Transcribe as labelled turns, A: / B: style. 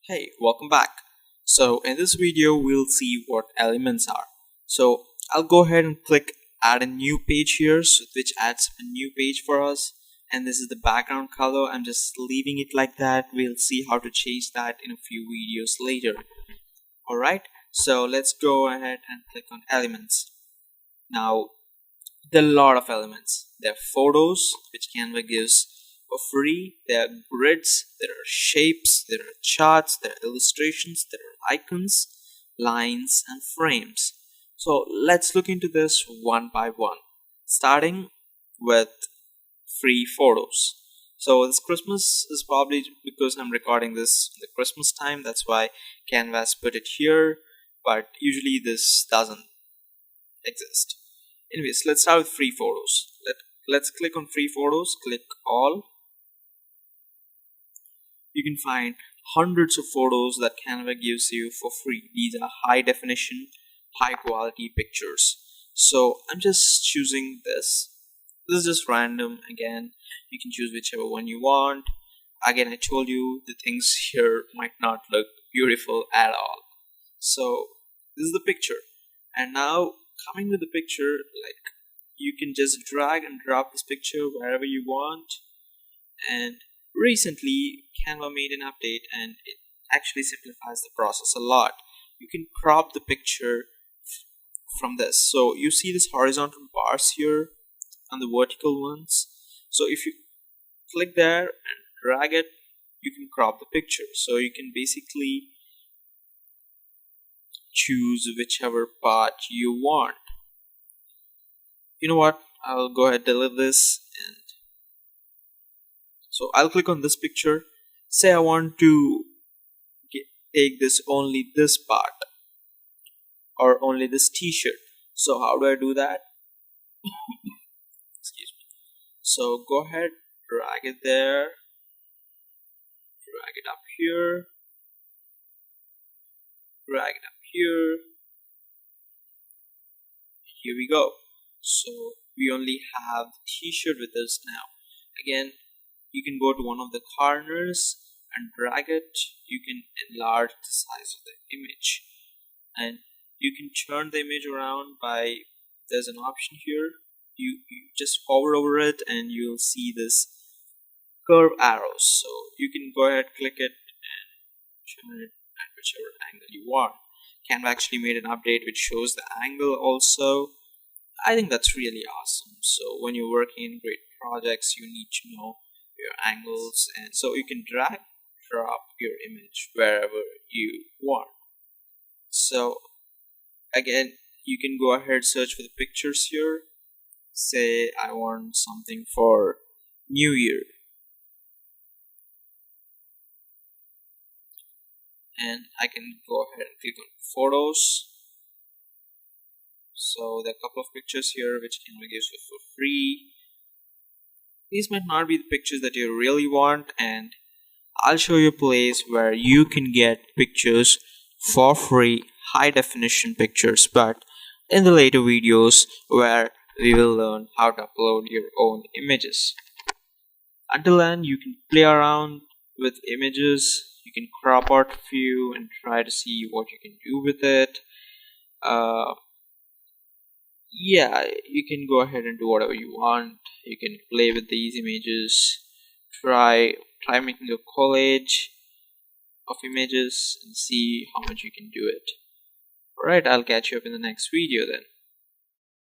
A: Hey, welcome back. So in this video we'll see what elements are. So I'll go ahead and click add a new page here, which adds a new page for us, and this is the background color. I'm just leaving it like that. We'll see how to change that in a few videos later. Alright, so let's go ahead and click on elements. Now there are a lot of elements. There are photos, which Canva gives for free. There are grids, there are shapes, there are charts, there are illustrations, there are icons, lines, and frames. So let's look into this one by one, starting with free photos. So this Christmas is probably because I'm recording this in the Christmas time, that's why Canva's put it here, but usually this doesn't exist. Anyways, let's start with free photos. Let's click on free photos, click all. You can find hundreds of photos that Canva gives you for free. These are high definition, high quality pictures. So I'm just choosing this. This is just random. Again, you can choose whichever one you want. Again, I told you the things here might not look beautiful at all. So this is the picture. And now coming to the picture, like, you can just drag and drop this picture wherever you want. And recently Canva made an update and it actually simplifies the process a lot. You can crop the picture from this. So you see this horizontal bars here and the vertical ones. So if you click there and drag it, you can crop the picture. So you can basically choose whichever part you want. You know what? I'll go ahead and delete this, and so I'll click on this picture. Say I want to take this only this part or only this t-shirt. So how do I do that? Excuse me. So go ahead, drag it there, drag it up here, drag it up here. Here we go. So we only have the t-shirt with us now. Again, you can go to one of the corners and drag it. You can enlarge the size of the image, and you can turn the image around by, there's an option here. You just hover over it and you'll see this curve arrows. So you can go ahead, click it, and turn it at whichever angle you want. Canva actually made an update which shows the angle also. I think that's really awesome. So when you're working in great projects, you need to know your angles, and so you can drag drop your image wherever you want. So again, you can go ahead, search for the pictures here. Say I want something for New Year, and I can go ahead and click on photos. So there are a couple of pictures here which Canva gives you for free. These might not be the pictures that you really want, and I'll show you a place where you can get pictures for free, high definition pictures, but in the later videos where we will learn how to upload your own images. Until then, you can play around with images, you can crop out a few and try to see what you can do with it. Yeah, you can go ahead and do whatever you want. You can play with these images, try making a collage of images and see how much you can do it. Alright, I'll catch you up in the next video then.